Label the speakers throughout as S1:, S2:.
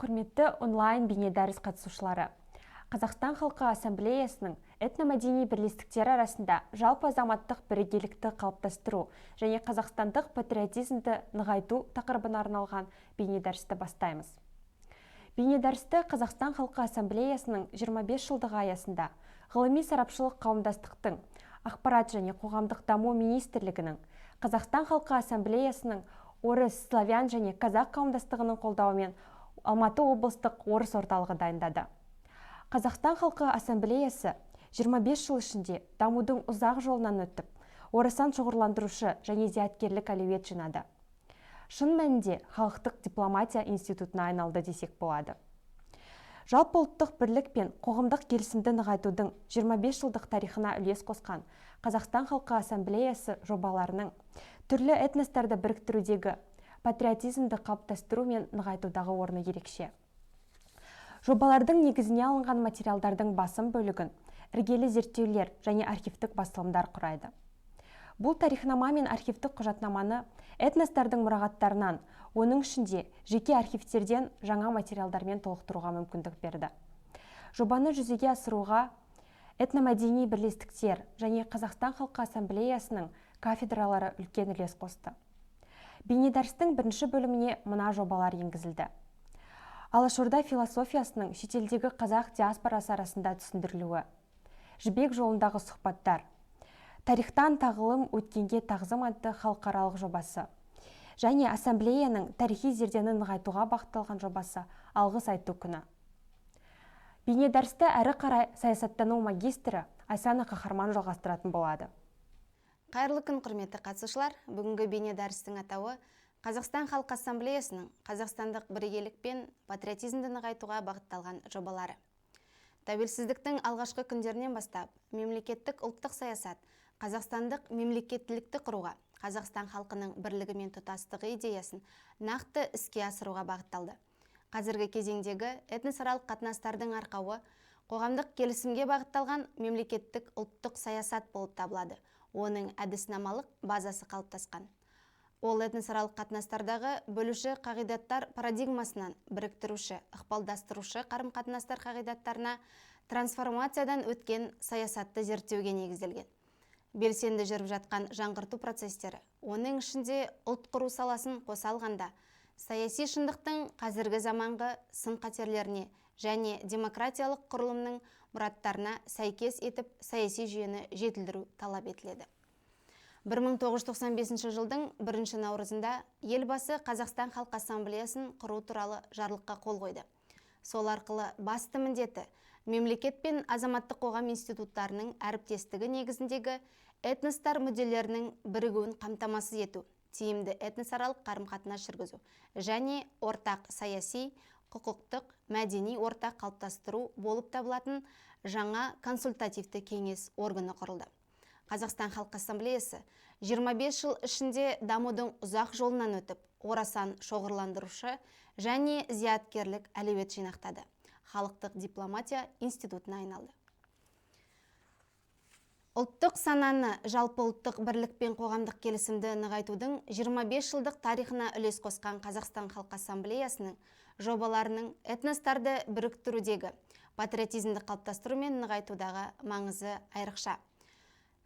S1: Құрметті онлайн бейнедәріс қатысушылары. Қазақстан халқы ассамблеясының этномәдени бірлестіктері арасында жалпы азаматтық бірегейлікті қалыптастыру және қазақстандық патриотизмді нығайту тақырыбына арналған бейнедәрісті бастаймыз. Бейнедәрісті Қазақстан халқы ассамблеясының 25 жылдығы аясында ғылыми сарапшылық қауымдастықтың, ақпарат және қоғамдық даму министрлігінің, Қазақстан халқы ассамблеясының орыс, славян және қазақ қауымдастығының қолдауымен Алматы облыстық орыс орталығы дайындады. Қазақстан халқы ассамблеясы 25 жыл ішінде дамудың ұзақ жолынан өтіп, орасан шоғырландырушы және зияткерлік әлеует жинады. Шын мәнінде халықтық дипломатия институтына айналды десек болады. Жалпы ұлттық бірлік пен қоғамдық келісімді нығайтудың 25 жылдық тарихына үлес қосқан Қазақстан халқы ассамблеясы жобаларының түрлі этностарды біріктірудегі патриотизмді қалыптастыру мен нығайтудағы орны ерекше. Жобалардың негізіне алынған материалдардың басым бөлігін іргелі зерттеулер және архивтік басылымдар құрайды. Бұл тарихнама мен архивтік құжатнаманы этностардың мұрағаттарынан, оның ішінде жеке архивтерден жаңа материалдармен толықтыруға мүмкіндік берді. Жобаны жүзеге асыруға этномәдени бірлестіктер және Қазақстан халқы ассамблеясының кафедралары үлкен үлес қосты. Бейнедәрістің бірінші бөліміне мына жобалар енгізілді. Алашорда философиясының шетелдегі қазақ диаспорасы арасында түсіндірілуі, жібек жолындағы сұхбаттар, тарихтан тағылым өткенге тағзым атты халықаралық жобасы және ассамблеяның тарихи зердені нығайтуға бағытталған жобасы алғыс айту күні. Бейнедәрісті әрі қарай саясаттану магистрі Айсана Қахарман жалғастыратын болады.
S2: Қайырлы күн, құрметті қатысушылар. Бүгінгі бейнедәрістің атауы Қазақстан халқы ассамблеясының қазақстандық бірегейлік пен патриотизмді нығайтуға бағытталған жобалары. Тәуелсіздіктің алғашқы күндерінен бастап, мемлекеттік ұлттық саясат қазақстандық мемлекеттілікті құруға, Қазақстан халқының бірлігі мен тұтастығы идеясын нақты іске асыруға бағытталды. Қазіргі кезеңдегі этносаралық қатынастардың арқауы қоғамдық келісімге бағытталған мемлекеттік ұлттық саясат болып табылады. Оның әдіснамалық базасы қалыптасқан. Ол этносаралық қатынастардағы бөлуші қағидаттар парадигмасынан біріктіруші, ықпалдастырушы қарым-қатынастар қағидаттарына трансформациядан өткен саясатты зерттеуге негізделген. Белсенді жүріп жатқан жаңғырту процестері, оның ішінде ұлт құру саласын қоса алғанда, саяси шындықтың қазіргі заманғы сын-қатерлеріне және демократиялық құрылымның мұраттарына сәйкес етіп саяси жүйені жетілдіру талап етіледі. 1995 жылдың 1 наурызында елбасы Қазақстан халқы ассамблеясын құру туралы жарлыққа қол қойды. Сол арқылы басты міндеті мемлекет пен азаматтық қоғам институттарының әріптестігі негізіндегі этностар мүдделерінің бірігуін қамтамасыз ету, тиімді этносаралық қарым-қатынас жүргізу және ортақ саяси, құқықтық, мәдени ортақ қалыптастыру болып табылатын жаңа консультативті кеңес органы құрылды. Қазақстан халқы ассамблеясы 25 жыл ішінде дамудың ұзақ жолынан өтіп, орасан шоғырландырушы және зияткерлік әлеует жинақтады. Халықтық дипломатия институтына айналды. Ұлттық сананы, жалпы ұлттық бірлік пен қоғамдық келісімді нығайтудың 25 жылдық тарихына үлес қосқан Қазақстан халқы ассамблеясының жобаларының этностарды біріктірудегі патриотизмді қалыптастыру мен нығайтудағы маңызы айрықша.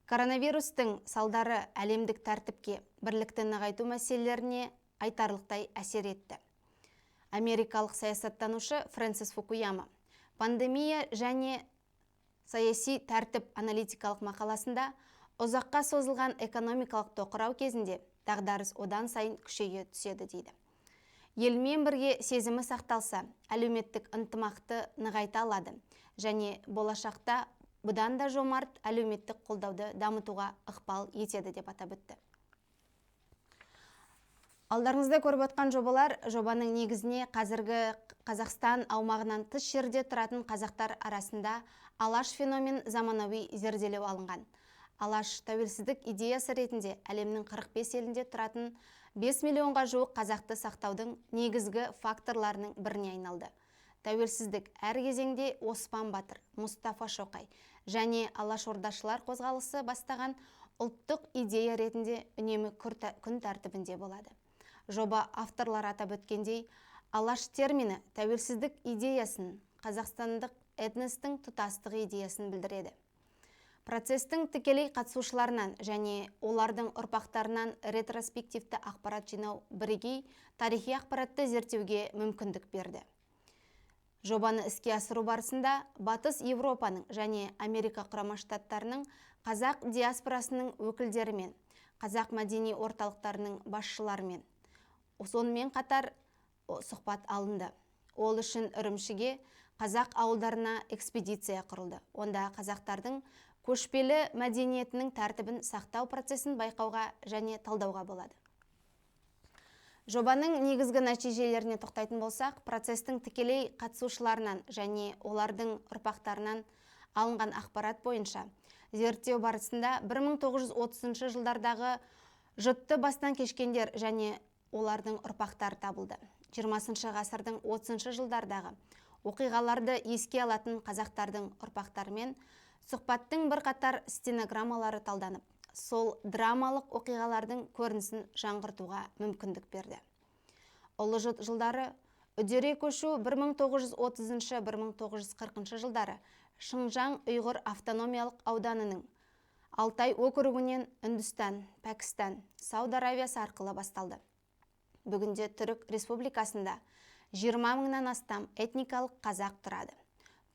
S2: Коронавирустың салдары әлемдік тәртіпке, бірлікті нығайту мәселелеріне айтарлықтай әсер етті. Америкалық саясаттанушы Фрэнсис Фукуяма пандемия және саяси тәртіп аналитикалық мақаласында ұзаққа созылған экономикалық тоқырау кезінде дағдарыс одан сайын күшейе түседі дейді. Елмен бірге сезімі сақталса, әлеуметтік ынтымақты нығайта алады және болашақта бұдан да жомарт әлеуметтік қолдауды дамытуға ықпал етеді деп атап өтті. Алдарыңызда көріп отқан жобалар жобаның негізіне қазіргі Қазақстан аумағынан тыс жерде тұратын қазақтар арасында алаш феномен заманауи зерделеу алынған. Алаш тәуелсіздік идеясы ретінде әлемнің 45 елінде тұратын 5 миллионға жуық қазақты сақтаудың негізгі факторларының біріне айналды. Тәуелсіздік әр кезеңде Оспан Батыр, Мұстафа Шоқай және алашордашылар қозғалысы бастаған ұлттық идея ретінде үнемі күн тәртібінде болады. Жоба авторлары атап өткендей, Алаш термині тәуелсіздік идеясын, қазақстандық этностың тұтастығы идеясын білдіреді. Процестің тікелей қатысушыларынан және олардың ұрпақтарынан ретроспективті ақпарат жинау бірегей тарихи ақпаратты зерттеуге мүмкіндік берді. Жобаны іске асыру барысында Батыс Европаның және Америка құрама штаттарының қазақ диаспорасының өкілдерімен, қазақ мәдени орталықтарының басшыларымен, сонымен қатар сұхбат алынды. Ол үшін Үрімшіге қазақ ауылдарына экспедиция құрылды. Онда қазақтардың көшпелі мәдениетінің тәртібін сақтау процесін байқауға және талдауға болады. Жобаның негізгі нәтижелеріне тоқтайтын болсақ, процестің тікелей қатысушыларынан және олардың ұрпақтарынан алынған ақпарат бойынша зерттеу барысында 1930 жылдардағы жұтты бастан кешкендер және олардың ұрпақтары табылды. 20 ғасырдың 30 жылдардағы оқиғаларды еске алатын қазақтардың ұрпақтарымен сұхбаттың бірқатар стенограммалары талданып, сол драмалық оқиғалардың көрінісін жаңғыртуға мүмкіндік берді. Ұлы жұт жылдары үдере көшу 1930-1940 жылдары Шыңжаң ұйғыр автономиялық ауданының Алтай округінен Үндістан, Пәкістан, Сауд Аравиясы арқылы басталды. Бүгінде Түрік Республикасында 20 мыңнан астам этникалық қазақ тұрады.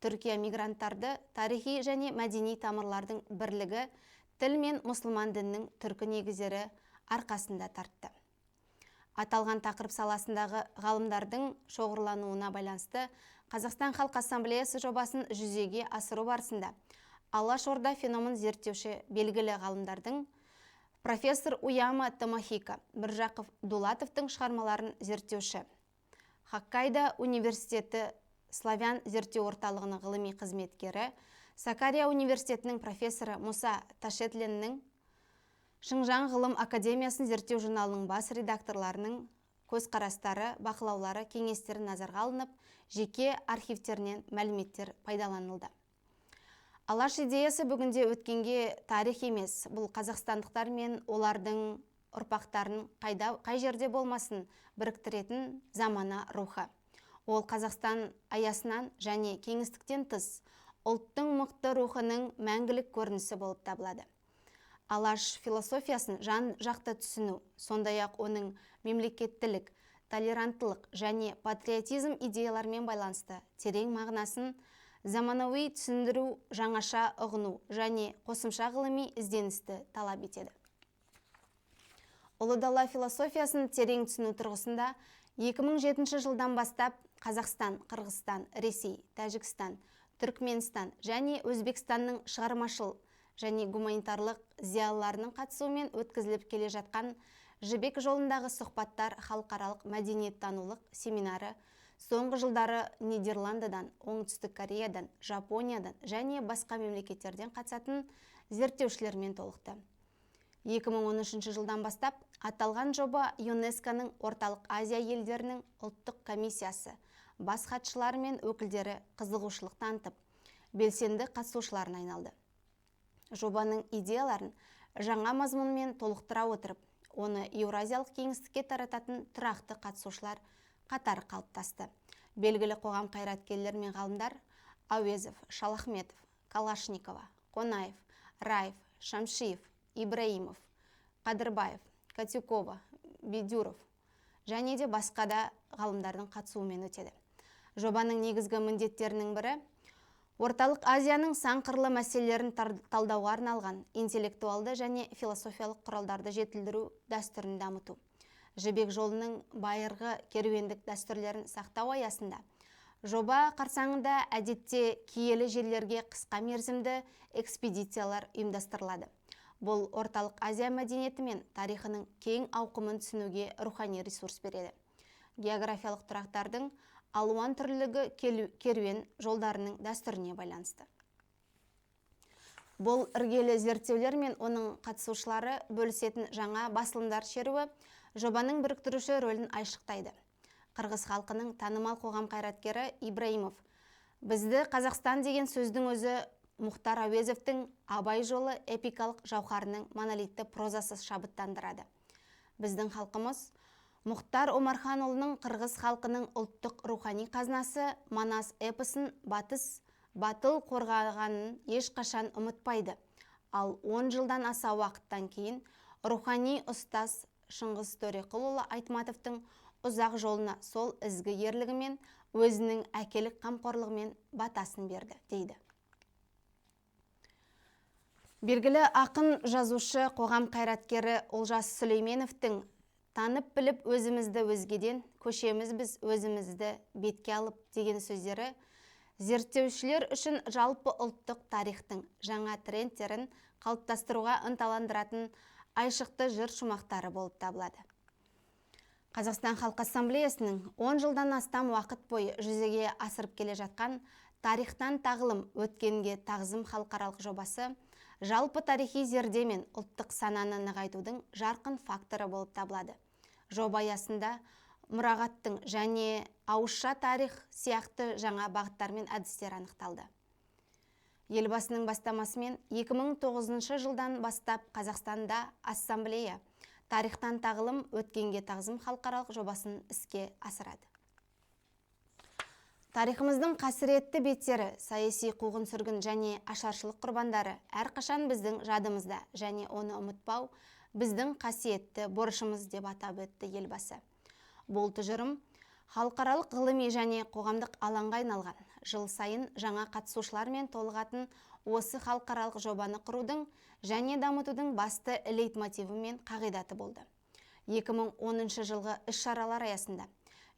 S2: Түркия мигранттарды тарихи және мәдени тамырлардың бірлігі, тіл мен мұсылман дінінің түркі негіздері арқасында тартты. Аталған тақырып саласындағы ғалымдардың шоғырлануына байланысты Қазақстан Халқы Ассамблеясы жобасын жүзеге асыру барысында Алашорда феномен зерттеуші белгілі ғалымдардың профессор Уяма Томахика, Біржақов Дулатовтың шығармаларын зерттеуші, Хоккайдо университеті Славян зерттеу орталығының ғылыми қызметкері, Сакария университетінің профессоры Муса Ташетленнің, Шыңжаң ғылым академиясын зерттеу журналының бас редакторларының көзқарастары, бақылаулары, кеңестері назарға алынып, жеке архивтерінен мәліметтер пайдаланылды. Алаш идеясы бүгінде өткенге тарих емес, бұл қазақстандықтар мен олардың ұрпақтарын қай жерде болмасын біріктіретін замана рухы. Ол Қазақстан аясынан және кеңістіктен тыс ұлттың мықты рухының мәңгілік көрінісі болып табылады. Алаш философиясын жан жақты түсіну, сондай-ақ оның мемлекеттілік, толеранттылық және патриотизм идеялармен байланысты терең мағынасын заманауи түсіндіру, жаңаша ұғыну және қосымша ғылыми ізденісті талап етеді. Ұлы дала философиясын терең түсіну тұрғысында 2007 жылдан бастап Қазақстан, Қырғызстан, Ресей, Тәжікстан, Түркменстан және Өзбекстанның шығармашыл және гуманитарлық зиялыларының қатысуымен өткізіліп келе жатқан жібек жолындағы сұхбаттар халықаралық мәдениеттанулық семинары соңғы жылдары Нидерландыдан, Оңтүстік Кореядан, Жапониядан және басқа мемлекеттерден қатысатын зерттеушілермен толықты. 2013 жылдан бастап аталған жоба ЮНЕСКО-ның Орталық Азия елдерінің ұлттық комиссиясы бас хатшылары мен өкілдері қызығушылық танытып, белсенді қатысушыларына айналды. Жобаның идеяларын жаңа мазмұнмен толықтыра отырып, оны Еуразиялық кеңістікке тарататын тұрақты қатысушылар қатары қалыптасты. Белгілі қоғам қайраткерлер мен ғалымдар Ауезов, Шалахметов, Калашникова, Қонаев, Раев, Шамшиев, Ибраимов, Қадырбаев, Катюкова, Бедюров және де басқа да ғалымдардың қатысуымен өтеді. Жобаның негізгі міндеттерінің бірі Орталық Азияның сан қырлы мәселелерін талдауға арналған интеллектуалды және философиялық құралдарды жетілдіру дәстүрін дамыту. Жібек жолының байырғы керуендік дәстүрлерін сақтау аясында жоба қарсаңында әдетте киелі жерлерге қысқа мерзімді экспедициялар ұйымдастырылады. Бұл Орталық Азия мәдениеті мен тарихының кең ауқымын түсінуге рухани ресурс береді. Географиялық тұрақтардың алуан түрлілігі керуен жолдарының дәстүріне байланысты. Бұл іргелі зерттеулер мен оның қатысушылары бөлісетін жаңа басылымдар шеруі жобаның біріктіруші рөлін айшықтайды. Қырғыз халқының танымал қоғам қайраткері Ибраимов бізді Қазақстан деген сөздің өзі Мұхтар Әуезовтің Абай жолы эпикалық жауһарының монолитті прозасы шабыттандырады. Біздің халқымыз Мұхтар Омарханұлының қырғыз халқының ұлттық рухани қазынасы Манас эпосын батыл қорғағанын ешқашан ұмытпайды. Ал 10 жылдан аса уақыттан кейін рухани ұстаз Шыңғыс Төреқұлұлы Айтматовтың ұзақ жолына сол ізгі ерлігімен өзінің әкелік қамқорлығымен батасын берді, дейді. Белгілі ақын, жазушы, қоғам қайраткері Олжас Сүлейменовтің «Танып біліп өзімізді өзгеден, көшеміз біз өзімізді бетке алып» деген сөздері зерттеушілер үшін жалпы ұлттық тарихтың жаңа трендтерін қалыптастыруға ынталандыратын айшықты жыр шумақтары болып табылады. Қазақстан Халқы Ассамблеясының 10 жылдан астам уақыт бойы жүзеге асырып келе жатқан тарихтан тағылым, өткенге тағзым халықаралық жобасы жалпы тарихи зерде мен ұлттық сананы нығайтудың жарқын факторы болып табылады. Жоба аясында мұрағаттың және ауызша тарих сияқты жаңа бағыттар мен әдістер анықталды. Елбасының бастамасымен 2009 жылдан бастап Қазақстанда Ассамблея тарихтан тағылым, өткенге тағзым халықаралық жобасын іске асырады. Тарихымыздың қасіретті беттері, саяси қуғын-сүргін және ашаршылық құрбандары әрқашан біздің жадымызда, және оны ұмытпау біздің қасиетті борышымыз деп атап өтті елбасы. Бұл тұжырым халықаралық ғылыми және қоғамдық алаңға айналған, жыл сайын жаңа қатысушылармен толығатын осы халықаралық жобаны құрудың және дамытудың басты лейтмотиві мен қағидаты болды. 2010 жылғы іс-шаралар аясында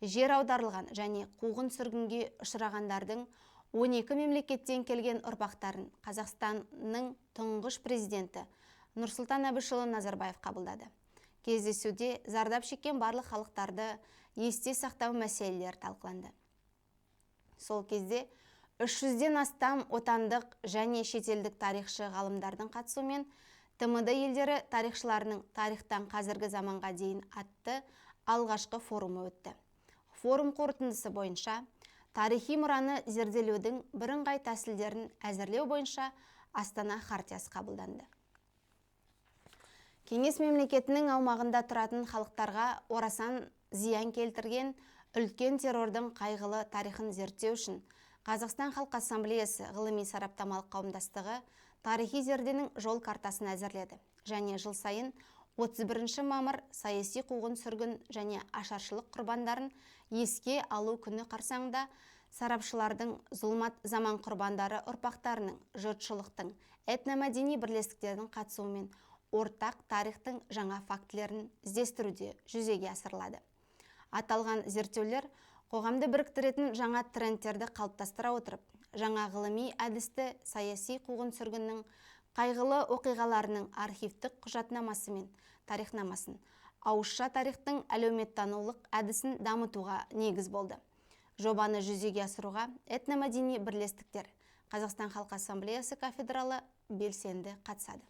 S2: жер аударылған және қуғын-сүргінге ұшырағандардың 12 мемлекеттен келген ұрпақтарын Қазақстанның тұңғыш президенті Нұрсұлтан Әбішұлы Назарбаев қабылдады. Кездесуде зардап шеккен барлық халықтарды есте сақтау мәселелері талқыланды. Сол кезде 300-ден астам отандық және шетелдік тарихшы ғалымдардың қатысуымен ТМД елдері тарихшыларының тарихтан қазіргі заманға дейін атты алғашқы форумы өтті. Форум қорытындысы бойынша тарихи мұраны зерделеудің бірыңғай тәсілдерін әзірлеу бойынша Астана хартиясы қабылданды. Кеңес мемлекетінің аумағында тұратын халықтарға орасан зиян келтірген үлкен террордың қайғылы тарихын зерттеу үшін Қазақстан Халқы Ассамблеясы ғылыми сараптамалық қауымдастығы тарихи зерденің жол картасын әзірледі және жыл сайын 31 мамыр саяси қуғын-сүргін және ашаршылық құрбандарын еске алу күні қарсаңында сарапшылардың зұлмат заман құрбандары ұрпақтарының, жұртшылықтың, этномәдени бірлестіктердің қатысуымен ортақ тарихтың жаңа фактілерін іздестіруде жүзеге асырылады. Аталған зерттеулер қоғамды біріктіретін жаңа трендтерді қалыптастыра отырып, жаңа ғылыми әдісті саяси қуғын-сүргіннің қайғылы оқиғаларының архивтік құжатнамасы мен тарихнамасын, ауызша тарихтың әлеуметтанулық әдісін дамытуға негіз болды. Жобаны жүзеге асыруға этномәдени бірлестіктер, Қазақстан Халқы Ассамблеясы кафедралы белсенді қатысады.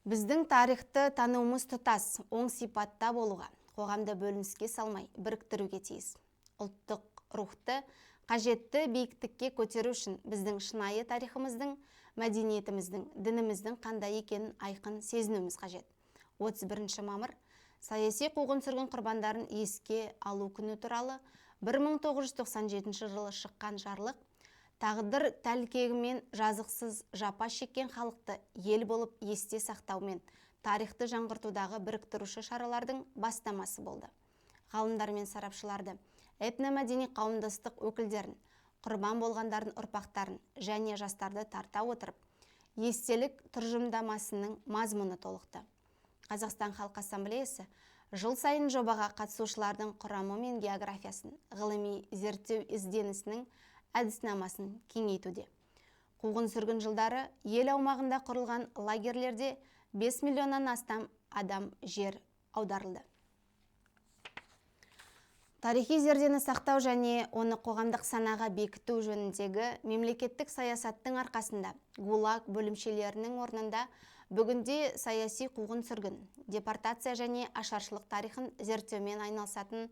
S2: Біздің тарихты тануымыз тұтас, оң сипатта болуға, қоғамды бөлініске салмай, біріктіруге тиіс. Ұлттық рухты қажетті биіктікке көтеру үшін біздің шынайы тарихымыздың, мәдениетіміздің, дініміздің қандай екенін айқын сезінуіміз қажет. 31 мамыр саяси қуғын-сүргін құрбандарын еске алу күні туралы 1997 жылы шыққан жарлық тағдыр тәлкегімен жазықсыз жапа шеккен халықты ел болып есте сақтаумен тарихты жаңғыртудағы біріктіруші шаралардың бастамасы болды. Ғалымдар мен сарапшыларды, этномәдени қауымдастық өкілдерін, құрбан болғандардың ұрпақтарын және жастарды тарта отырып, естелік тұжырымдамасының мазмұны толықты. Қазақстан Халқы Ассамблеясы жыл сайын жобаға қатысушылардың құрамы мен географиясын, ғылыми зерттеу ізденісінің әдіснамасын кеңейтуде. Қуғын-сүргін жылдары ел аумағында құрылған лагерлерде 5 миллионнан астам адам жер аударылды. Тарихи зердені сақтау және оны қоғамдық санаға бекіту жөніндегі мемлекеттік саясаттың арқасында ГУЛАГ бөлімшелерінің орнында бүгінде саяси қуғын-сүргін, депортация және ашаршылық тарихын зерттеумен айналысатын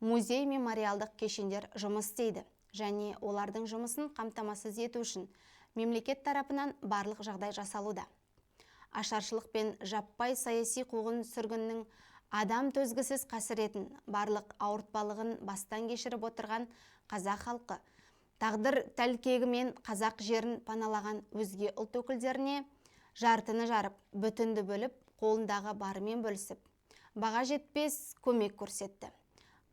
S2: музей мемориалдық кешендер жұмыс істейді және олардың жұмысын қамтамасыз ету үшін мемлекет тарапынан барлық жағдай жасалуда. Ашаршылық пен жаппай саяси қуғын-сүргіннің адам төзгісіз қасіретін, барлық ауыртпалығын бастан кешіріп отырған қазақ халқы, тағдыр тәлкегімен қазақ жерін паналаған өзге ұлт өкілдеріне жартыны жарып, бүтінді бөліп, қолындағы барымен бөлісіп, баға жетпес көмек көрсетті.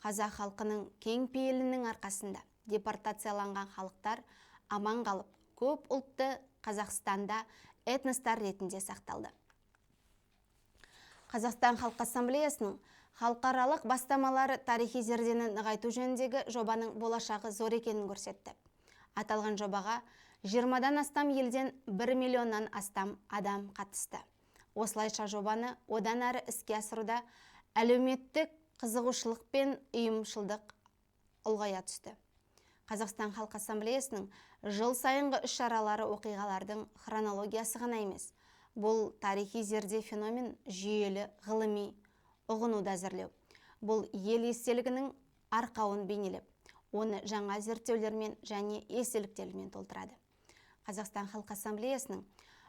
S2: Қазақ халқының кең пейілінің арқасында депортацияланған халықтар аман қалып, көп ұлтты Қазақстанда этностар ретінде сақталды. Қазақстан Халқы Ассамблеясының халықаралық бастамалары тарихи зердені нығайту жөніндегі жобаның болашағы зор екенін көрсетті. Аталған жобаға 20-дан астам елден 1 миллионнан астам адам қатысты. Осылайша жобаны одан әрі іске асыруда әлеуметтік қызығушылық пен ұйымшылдық ұлғая түсті. Қазақстан Халқы Ассамблеясының жыл сайынғы іс-шаралары оқиғалардың хронологиясы ғана емес. Бұл тарихи зерде феномен жүйелі, ғылыми, ұғынуды әзірлеу. Бұл ел естелігінің арқауын бейнелеп, оны жаңа зерттеулермен және естеліктермен толтырады. Қазақстан Халқы Ассамблеясының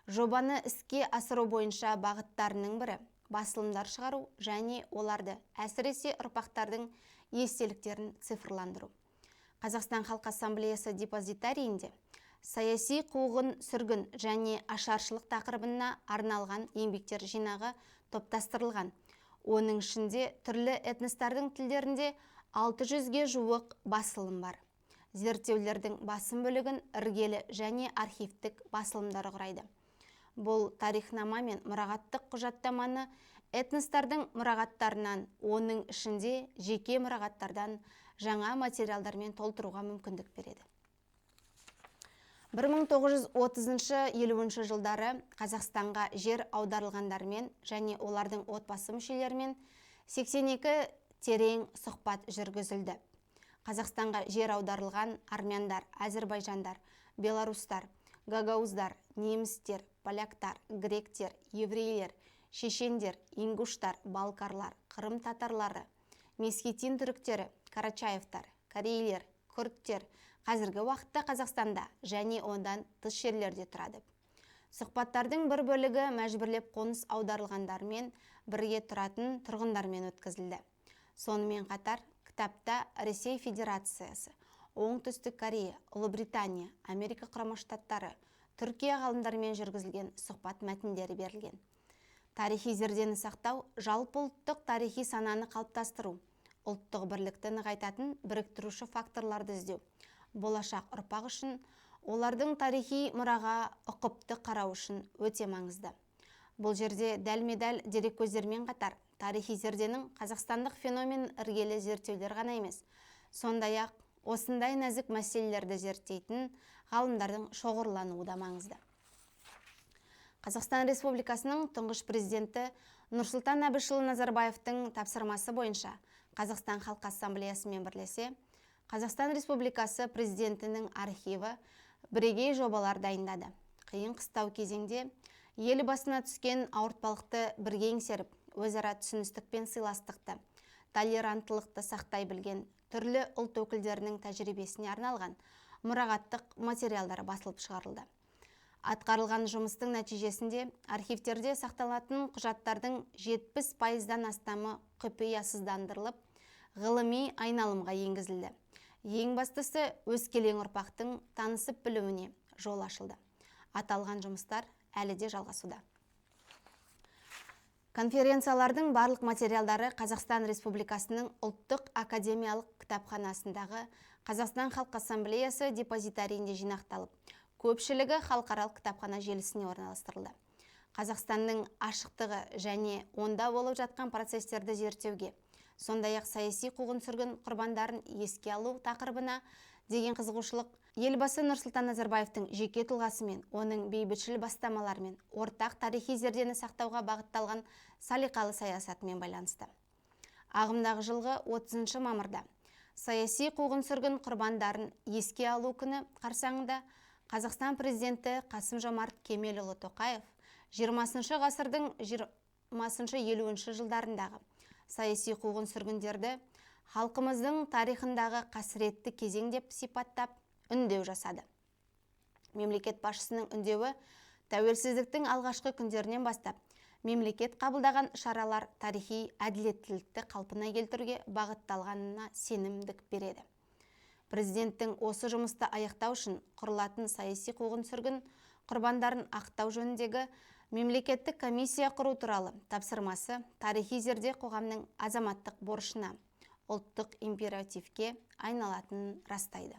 S2: жобаны іске асыру бойынша бағыттарының бірі басылымдар шығару және оларды әсіресе ұрпақтардың естеліктерін цифрландыру. Қазақстан Халқы Ассамблеясы депозитарийінде саяси қуғын сүргін және ашаршылық тақырыбына арналған еңбектер жинағы топтастырылған. Оның ішінде түрлі этностардың тілдерінде 600-ге жуық басылым бар. Зерттеулердің басым бөлігін іргелі және архивтік басылымдары құрайды. Бұл тарихнама мен мұрағаттық құжаттаманы этностардың мұрағаттарынан, оның ішінде жеке мұрағаттардан жаңа материалдармен толтыруға мүмкіндік береді. 1930-50 жылдары Қазақстанға жер аударылғандармен және олардың отбасы мүшелерімен 82 терең сұхбат жүргізілді. Қазақстанға жер аударылған армяндар, әзірбайжандар, белорустар, гагауздар, немістер, поляктар, гректер, еврейлер, шешендер, ингуштар, балкарлар, қырым татарлары, месхетин түріктері, карачаевтар, корейлер, күрдтер қазіргі уақытта Қазақстанда және ондан тыс жерлерде тұрады. Сұхбаттардың бір бөлігі мәжбүрлеп қоныс аударылғандармен бірге тұратын тұрғындармен өткізілді. Сонымен қатар кітапта Ресей Федерациясы, Оңтүстік Корея, Ұлыбритания, Америка Құрама Штаттары, Түркия ғалымдарымен жүргізілген сұхбат мәтіндері берілген. Тарихи зердені сақтау, жалпы ұлттық тарихи сананы қалыптастыру, ұлттық бірлікті нығайтатын біріктіруші факторларды іздеу, болашақ ұрпақ үшін олардың тарихи мұраға ұқыпты қарау үшін өте маңызды. Бұл жерде дәлме-дәл дереккөздермен қатар тарихи зерденің қазақстандық феномен іргелі зерттеулер ғана емес, сондай-ақ осындай нәзік мәселелерді зерттейтін ғалымдардың шоғырлануы да маңызды. Қазақстан Республикасының тұңғыш президенті Нұрсұлтан Әбішұлы Назарбаевтың тапсырмасы бойынша Қазақстан Халқы Ассамблеясымен бірлесе, Қазақстан Республикасы президентінің архиві бірегей жобалар дайындады. Қиын қыстау кезеңде ел басына түскен ауыртпалықты бірге еңсеріп, өзара түсіністік пен сыйластықты, толеранттылықты сақтай білген түрлі ұлт өкілдерінің тәжірибесіне арналған мұрағаттық материалдар басылып шығарылды. Атқарылған жұмыстың нәтижесінде архивтерде сақталатын құжаттардың 70%-дан астамы құпиясыздандырылып, ғылыми айналымға енгізілді. Ең бастысы өскелең ұрпақтың танысып білуіне жол ашылды. Аталған жұмыстар әлі де жалғасуда. Конференциялардың барлық материалдары Қазақстан Республикасының ұлттық академиялық кітапханасындағы Қазақстан Халқы Ассамблеясы депозитарийінде жинақталып, көпшілігі халықаралық кітапхана желісіне орналастырылды. Қазақстанның ашықтығы және онда болып жатқан процестерді зерттеуге, сондай-ақ саяси қуғын-сүргін құрбандарын еске алу тақырыбына деген қызығушылық елбасы Нұрсұлтан Назарбаевтың жеке тұлғасымен, оның бейбітшіл бастамаларымен, ортақ тарихи зердені сақтауға бағытталған салиқалы саясатымен байланысты. Ағымдағы жылғы 30 мамырда саяси қуғын-сүргін құрбандарын еске алу күні қарсаңында Қазақстан президенті Қасым-Жомарт Кемелұлы Тоқаев 20 ғасырдың 20-50 жылдарындағы саяси қуғын-сүргіндерді халқымыздың тарихындағы қасіретті кезең деп сипаттап үндеу жасады. Мемлекет басшысының үндеуі тәуелсіздіктің алғашқы күндерінен бастап Мемлекет қабылдаған шаралар тарихи әділеттілікті қалпына келтіруге бағытталғанына сенімдік береді. Президенттің осы жұмысты аяқтау үшін құрылатын саяси қуғын-сүргін құрбандарын ақтау жөніндегі мемлекеттік комиссия құру туралы тапсырмасы тарихи зерде қоғамның азаматтық борышына, ұлттық императивке айналатынын растайды.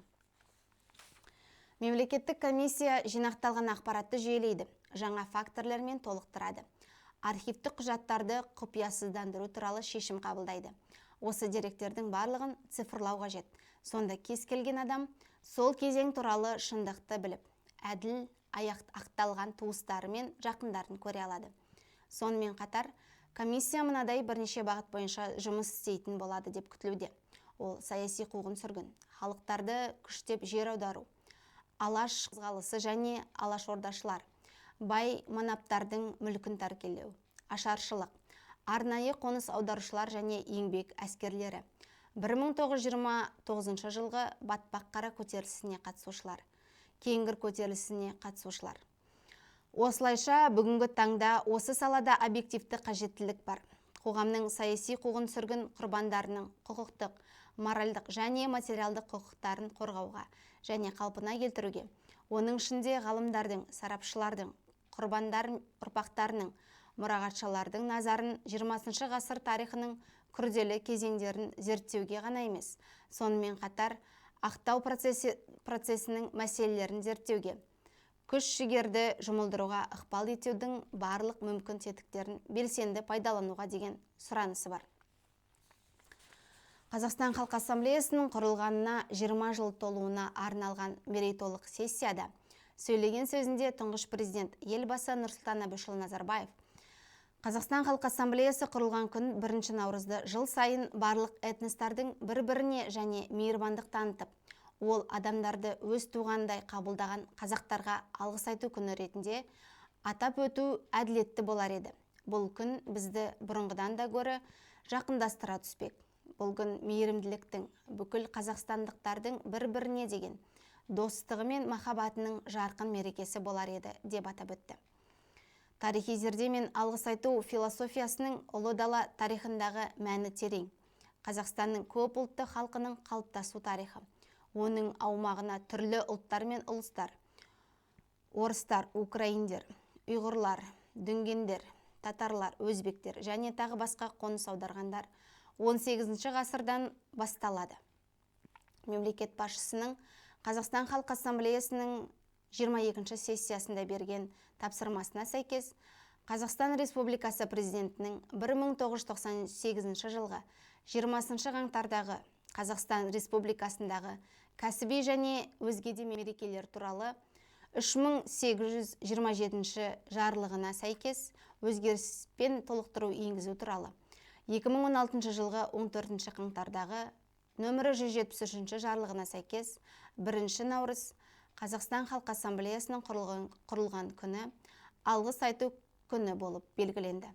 S2: Мемлекеттік комиссия жинақталған ақпаратты жүйелейді, жаңа факторлармен толықтырады. Архивтік құжаттарды құпиясыздандыру туралы шешім қабылдайды. Осы деректердің барлығын цифрлау қажет. Сонда кез келген адам сол кезең туралы шындықты біліп, әділ ақталған туыстары мен жақындарын көре алады. Сонымен қатар, комиссия мынадай бірнеше бағыт бойынша жұмыс істейтін болады деп күтілуде. Ол саяси қуғын-сүргін, халықтарды күштеп жер аудару, алаш қозғалысы және алашордашылар, бай манаптардың мүлкін тәркілеу, ашаршылық, арнайы қоныс аударушылар және еңбек әскерлері, 1929 жылғы батпақ қара көтерілісіне қатысушылар, Кеңгір көтерілісіне қатысушылар. Осылайша бүгінгі таңда осы салада объективті қажеттілік бар. Қоғамның саяси қуғын-сүргін құрбандарының құқықтық, моральдық және материалдық құқықтарын қорғауға және қалпына келтіруге, оның ішінде ғалымдардың, сарапшылардың, құрбандар ұрпақтарының, мұрағатшылардың назарын 20 ғасыр тарихының күрделі кезеңдерін зерттеуге ғана емес, сонымен қатар ақтау процесінің мәселелерін зерттеуге, күш-жігерді жұмылдыруға ықпал етудің барлық мүмкін тетіктерін белсенді пайдалануға деген сұранысы бар. Қазақстан Халқы Ассамблеясының құрылғанына 20 жыл толуына арналған мерейтолық сессияда сөйлеген сөзінде тұңғыш президент елбасы Нұрсұлтан Әбішұлы Назарбаев Қазақстан Халқы Ассамблеясы құрылған күн 1 наурызды жыл сайын барлық этностардың бір-біріне және мейірбандық танытып, ол адамдарды өз туғандай қабылдаған қазақтарға алғыс айту күні ретінде атап өту әділетті болар еді. Бұл күн бізді бұрынғыдан да гөрі жақындастыра түспек. Бұл күн мейірімділіктің, бүкіл қазақстандықтардың бір-біріне деген достығы мен махаббатының жарқын мерекесі болар еді деп атап өтті. Тарихи зерде мен алғыс айту философиясының ұлы дала тарихындағы мәні терең. Қазақстанның көп ұлтты халқының қалыптасу тарихы. Оның аумағына түрлі ұлттар мен ұлыстар, орыстар, украиндер, ұйғырлар, дүнгендер, татарлар, өзбектер және тағы басқа қоныс аударғандар 18 ғасырдан басталады. Мемлекет басшысының Қазақстан Халқы Ассамблеясының 22 сессиясында берген тапсырмасына сәйкес, Қазақстан Республикасы президентінің 1998 жылғы 20 қаңтардағы Қазақстан Республикасындағы кәсіби және өзге де мерекелер туралы 3827 жарлығына сәйкес өзгеріс пен толықтыру енгізу туралы 2016 жылғы 14 қаңтардағы нөмірі 173 жарлығына сәйкес 1 наурыз Қазақстан Халқы Ассамблеясының құрылған күні алғыс айту күні болып белгіленді.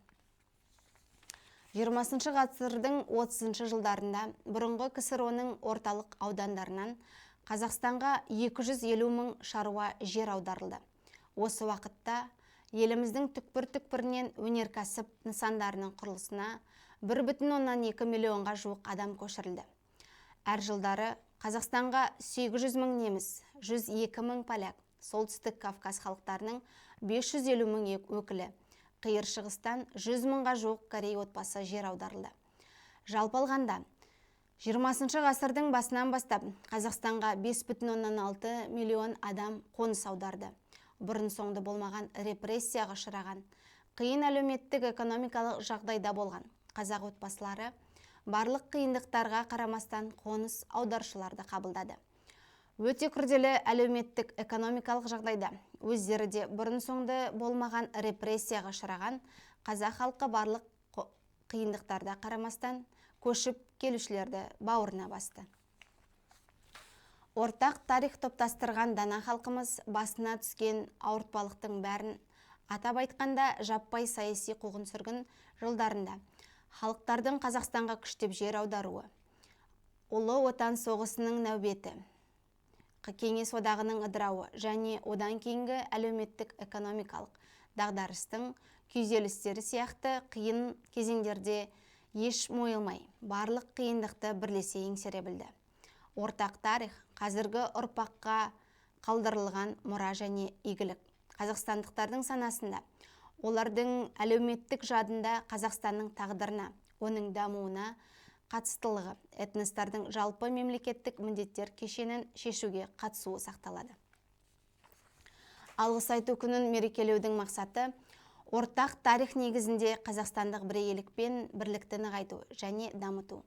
S2: 20 ғасырдың 30 жылдарында бұрынғы КСРО-ның орталық аудандарынан Қазақстанға 250 мың шаруа жер аударылды. Осы уақытта еліміздің түкпір-түкпірінен өнеркәсіп нысандарының құрылысына 1,2 миллионға жуық адам көшірілді. Әр жылдары Қазақстанға 800 мың неміс, 102 мың поляк, солтүстік Кавказ халықтарының 550 мың өкілі, қиыр шығыстан 100 мыңға жуық корей отбасы жер аударылды. Жалпы алғанда, 20 ғасырдың басынан бастап Қазақстанға 5,6 миллион адам қоныс аударды. Бұрын соңды болмаған репрессияға ұшыраған, қиын әлеуметтік экономикалық жағдайда болған қазақ отбасылары барлық қиындықтарға қарамастан қоныс аударушыларды қабылдады. Өте күрделі әлеуметтік экономикалық жағдайда өздері де бұрын соңды болмаған репрессияға ұшыраған қазақ халқы барлық қиындықтарға қарамастан көшіп келушілерді бауырына басты. Ортақ тарих топтастырған дана халқымыз басына түскен ауыртпалықтың бәрін, атап айтқанда жаппай саяси қуғын-сүргін жылдарында халықтардың Қазақстанға күштеп жер аударуы, Ұлы Отан соғысының нәубеті, Кеңес одағының ыдырауы және одан кейінгі әлеуметтік экономикалық дағдарыстың, күйзелістері сияқты қиын кезеңдерде еш мойылмай, барлық қиындықты бірлесе еңсере білді. Ортақ тарих қазіргі ұрпаққа қалдырылған мұра және игілік. Қазақстандықтардың санасында, олардың әлеуметтік жадында Қазақстанның тағдырына, оның дамуына қатыстылығы, этностардың жалпы мемлекеттік міндеттер кешенін шешуге қатысуы сақталады. Алғыс айту күнін мерекелеудің мақсаты ортақ тарих негізінде қазақстандық бірегейлік пен бірлікті нығайту және дамыту.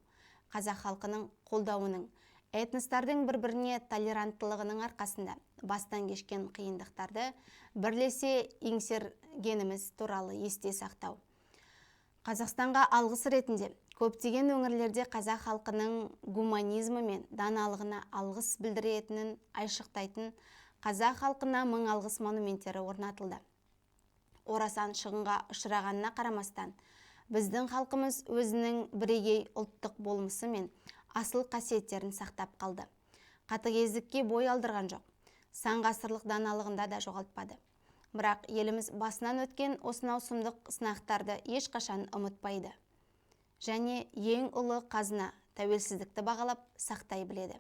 S2: Қазақ халқының қолдауының, этностардың бір-біріне толеранттылығының арқасында бастан кешкен қиындықтарды бірлесе еңсергеніміз туралы есте сақтау. Қазақстанға алғыс ретінде көптеген өңірлерде қазақ халқының гуманизмі мен даналығына алғыс білдіретінін айшықтайтын қазақ халқына мың алғыс монументтері орнатылды. Орасан шығынға ұшырағанына қарамастан, біздің халқымыз өзінің бірегей ұлттық болмысы мен асыл қасиеттерін сақтап қалды. Қатыгездікке бой алдырған жоқ, сан ғасырлық даналығында да жоғалтпады. Бірақ еліміз басынан өткен осынау сұмдық сынақтарды ешқашан ұмытпайды. Және ең ұлы қазына тәуелсіздікті бағалап сақтай біледі.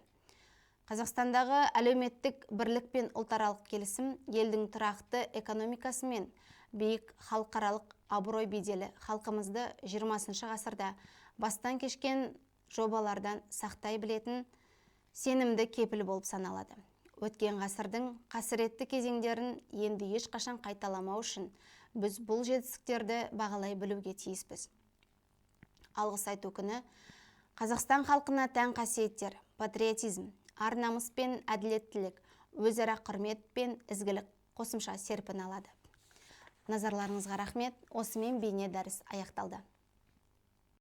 S2: Қазақстандағы әлеуметтік бірлік пен ұлтаралық келісім елдің тұрақты экономикасы мен биік халықаралық абырой беделі халқымызды 20 ғасырда бастан кешкен жобалардан сақтай білетін сенімді кепіл болып саналады. Өткен ғасырдың қасіретті кезеңдерін енді ешқашан қайталамау үшін біз бұл жетістіктерді бағалай білуге тиіспіз. Алғыс айту күні Қазақстан халқына тән қасиеттер, патриотизм, ар-намыс пен әділеттілік, өзара құрмет пен ізгілік қосымша серпін алады. Назарларыңызға рахмет. Осымен бейне дәріс аяқталды.